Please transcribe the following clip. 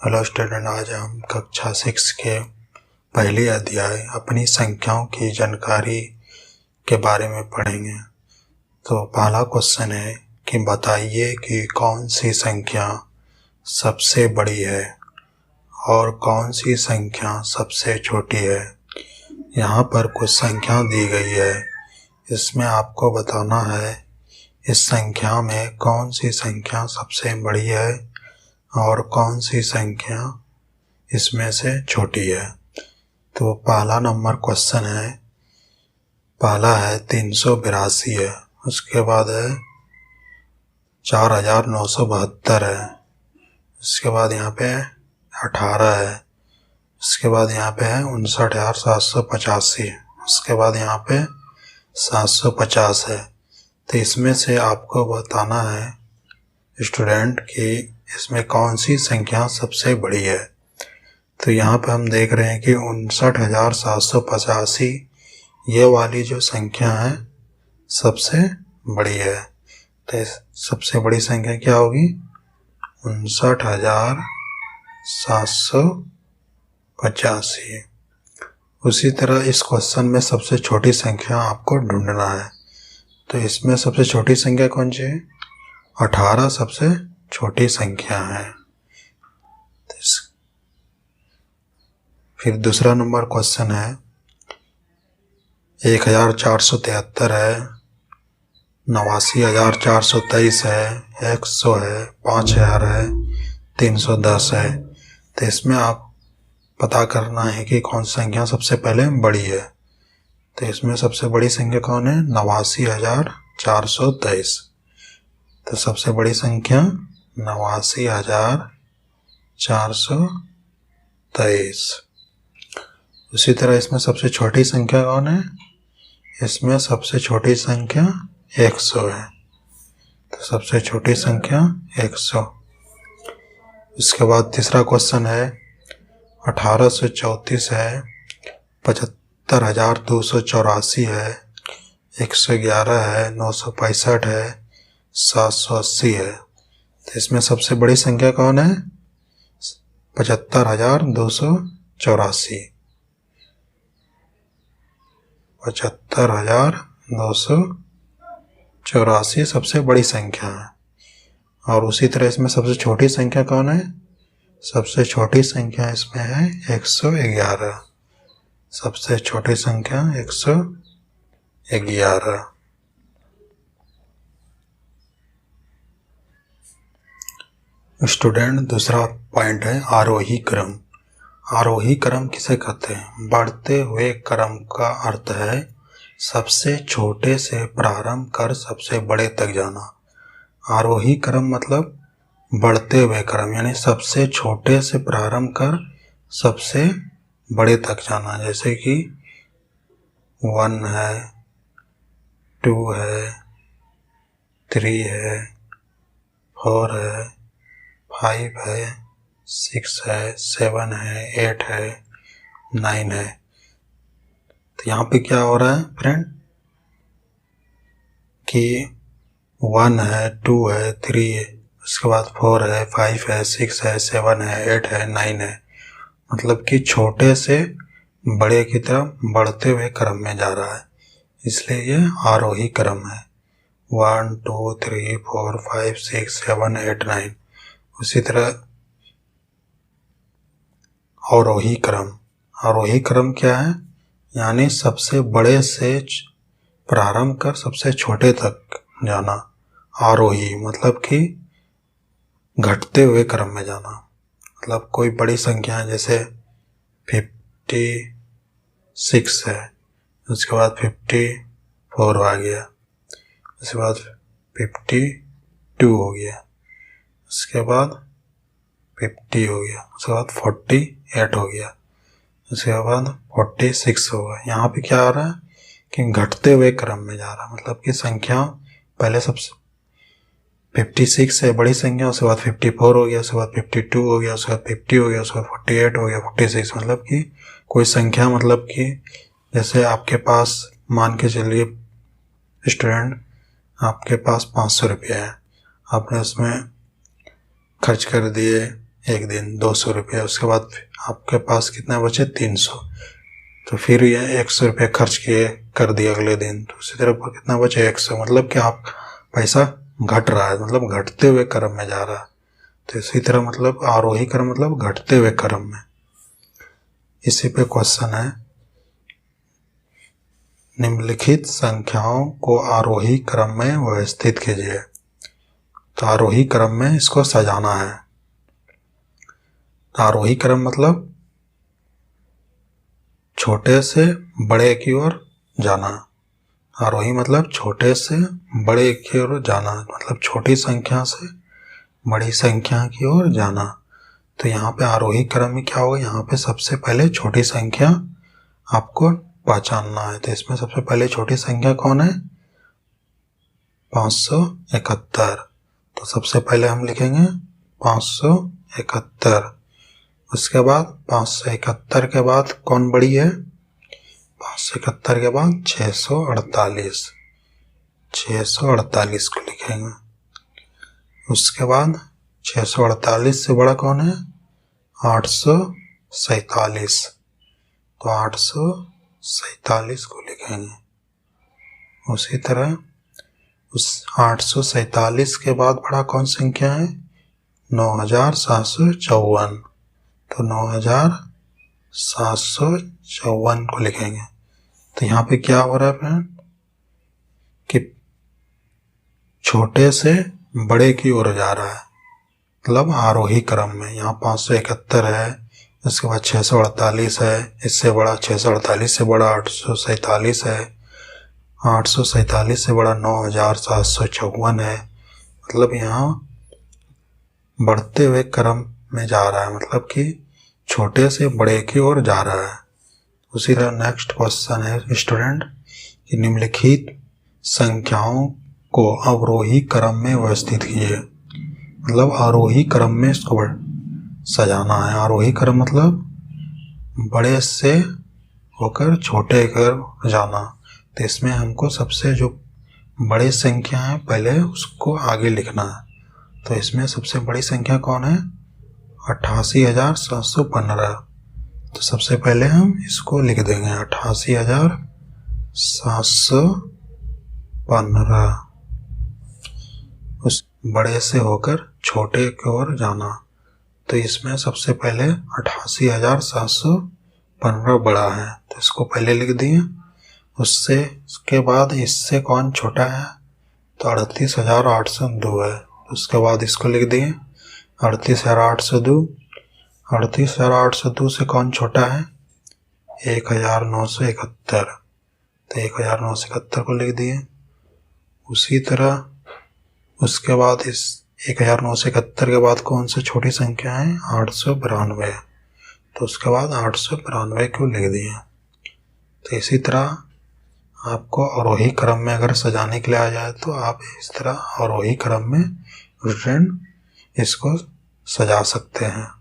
Hello student, आज हम कक्षा 6 के पहले अध्याय अपनी संख्याओं की जानकारी के बारे में पढ़ेंगे। तो पहला क्वेश्चन है कि बताइए कि कौन सी संख्या सबसे बड़ी है और कौन सी संख्या सबसे छोटी है। यहाँ पर कुछ संख्या दी गई है, इसमें आपको बताना है इस संख्या में कौन सी संख्या सबसे बड़ी है और कौन सी संख्या इसमें से छोटी है। तो पहला नंबर क्वेश्चन है, पहला है 382 है, उसके बाद है 4972 है, उसके बाद यहाँ पे 18 है, उसके बाद यहाँ पे है 59785, उसके बाद यहाँ पे 750 है। तो इसमें से आपको बताना है स्टूडेंट कि इसमें कौन सी संख्या सबसे बड़ी है। तो यहाँ पे हम देख रहे हैं कि 59785 ये वाली जो संख्या है सबसे बड़ी है। तो सबसे बड़ी संख्या क्या होगी? 59785। उसी तरह इस क्वेश्चन में सबसे छोटी संख्या आपको ढूंढना है। तो इसमें सबसे छोटी संख्या कौन सी है? 18 सबसे छोटी संख्या है। फिर दूसरा नंबर क्वेश्चन है 1473 है, 89423 है, 100 है, 5000 है, 310 है। तो इसमें आप पता करना है कि कौन सी संख्या सबसे पहले बड़ी है। तो इसमें सबसे बड़ी संख्या कौन है? 89423। तो सबसे बड़ी संख्या 89423। उसी तरह इसमें सबसे छोटी संख्या कौन है? इसमें सबसे छोटी संख्या 100 है। तो सबसे छोटी संख्या 100। उसके बाद तीसरा क्वेश्चन है 1834 है, 75284 है, 111 है, 965 है, 780 है। तो इसमें सबसे बड़ी संख्या कौन है? 75284। 75284 सबसे बड़ी संख्या है। और उसी तरह इसमें सबसे छोटी संख्या कौन है? सबसे छोटी संख्या इसमें है 111। सबसे छोटी संख्या 111। स्टूडेंट, दूसरा पॉइंट है आरोही क्रम। आरोही क्रम किसे कहते हैं? बढ़ते हुए क्रम का अर्थ है सबसे छोटे से प्रारंभ कर सबसे बड़े तक जाना। आरोही क्रम मतलब बढ़ते हुए क्रम, यानी सबसे छोटे से प्रारंभ कर सबसे बड़े तक जाना। जैसे कि 1 है, 2 है, 3 है, 4 है, 5 है, 6 है, 7 है, 8 है, 9 है। तो यहाँ पे क्या हो रहा है फ्रेंड कि 1 है, 2 है, 3 है, उसके बाद 4 है, 5 है, 6 है, 7 है, 8 है, 9 है। मतलब कि छोटे से बड़े की तरफ बढ़ते हुए क्रम में जा रहा है, इसलिए ये आरोही क्रम है। 1 2 3 4 5 6 7 8 9। उसी तरह अवरोही क्रम। अवरोही क्रम क्या है? यानी सबसे बड़े से प्रारंभ कर सबसे छोटे तक जाना। आरोही मतलब कि घटते हुए क्रम में जाना। मतलब कोई बड़ी संख्या जैसे 56 है, उसके बाद 54 आ गया, उसके बाद 52 हो गया, उसके बाद 50 हो गया, उसके बाद 48 हो गया, उसके बाद 46 होगा। यहाँ पे क्या आ रहा है कि घटते हुए क्रम में जा रहा है। मतलब कि संख्या पहले सबसे 56 है बड़ी संख्या, उसके बाद 54 हो गया, उसके बाद 52 हो गया, उसके बाद 50 हो गया, उसके बाद 48 हो गया, 46। मतलब कि कोई संख्या, मतलब कि जैसे आपके पास मान के चलिए स्टूडेंट, आपके पास 500 रुपया है, आपने उसमें खर्च कर दिए एक दिन 200 रुपये, उसके बाद आपके पास कितना बचे 300, तो फिर ये 100 रुपये खर्च किए कर दिए अगले दिन, तो उसी तरह कितना बचे 100, मतलब कि आप पैसा घट रहा है, मतलब घटते हुए क्रम में जा रहा है। तो इसी तरह मतलब आरोही क्रम मतलब घटते हुए क्रम में। इसी पे क्वेश्चन है, निम्नलिखित संख्याओं को आरोही क्रम में व्यवस्थित कीजिए। तो आरोही क्रम में इसको सजाना है। आरोही क्रम मतलब छोटे से बड़े की ओर जाना। आरोही मतलब छोटे से बड़े की ओर जाना, मतलब छोटी संख्या से बड़ी संख्या की ओर जाना। तो यहाँ पे आरोही क्रम में क्या होगा, यहाँ पे सबसे पहले छोटी संख्या आपको पहचानना है। तो इसमें सबसे पहले छोटी संख्या कौन है, 571। तो सबसे पहले हम लिखेंगे 571। उसके बाद 571 के बाद कौन बड़ी है, 571 के बाद 648, 648 को लिखेंगे। उसके बाद 648 से बड़ा कौन है, 847, तो 847 को लिखेंगे। उसी तरह उस 847 के बाद बड़ा कौन संख्या है, 9754, तो 9754 को लिखेंगे। तो यहाँ पे क्या हो रहा है फ्रेंड कि छोटे से बड़े की ओर जा रहा है, मतलब आरोही क्रम में। यहाँ 571 है, उसके बाद 648 है, इससे बड़ा 648 से बड़ा 847 है, 847 से बड़ा 9754 है। मतलब यहाँ बढ़ते हुए क्रम में जा रहा है, मतलब कि छोटे से बड़े की ओर जा रहा है। उसी तरह नेक्स्ट क्वेश्चन है स्टूडेंट कि निम्नलिखित संख्याओं को अवरोही क्रम में व्यवस्थित कीजिए। मतलब आरोही क्रम में इसको सजाना है। आरोही क्रम मतलब बड़े से होकर छोटे कर जाना। तो इसमें हमको सबसे जो बड़ी संख्या है पहले उसको आगे लिखना है। तो इसमें सबसे बड़ी संख्या कौन है, 88,715। तो सबसे पहले हम इसको लिख देंगे 88,715। उस बड़े से होकर छोटे की ओर जाना। तो इसमें सबसे पहले 88,715 बड़ा है, तो इसको पहले लिख दिए। उसके बाद इससे कौन छोटा है, तो 38,802 है, उसके बाद इसको लिख दिए 38,802। 38,802 से कौन छोटा है, 1,971, तो 1,971 को लिख दिए। उसी तरह उसके बाद इस 1,971 के बाद कौन सी छोटी संख्या है, 892, तो उसके बाद 892 को लिख दिए। तो इसी तरह आपको आरोही क्रम में अगर सजाने के लिए आ जाए तो आप इस तरह आरोही क्रम में स्टूडेंट इसको सजा सकते हैं।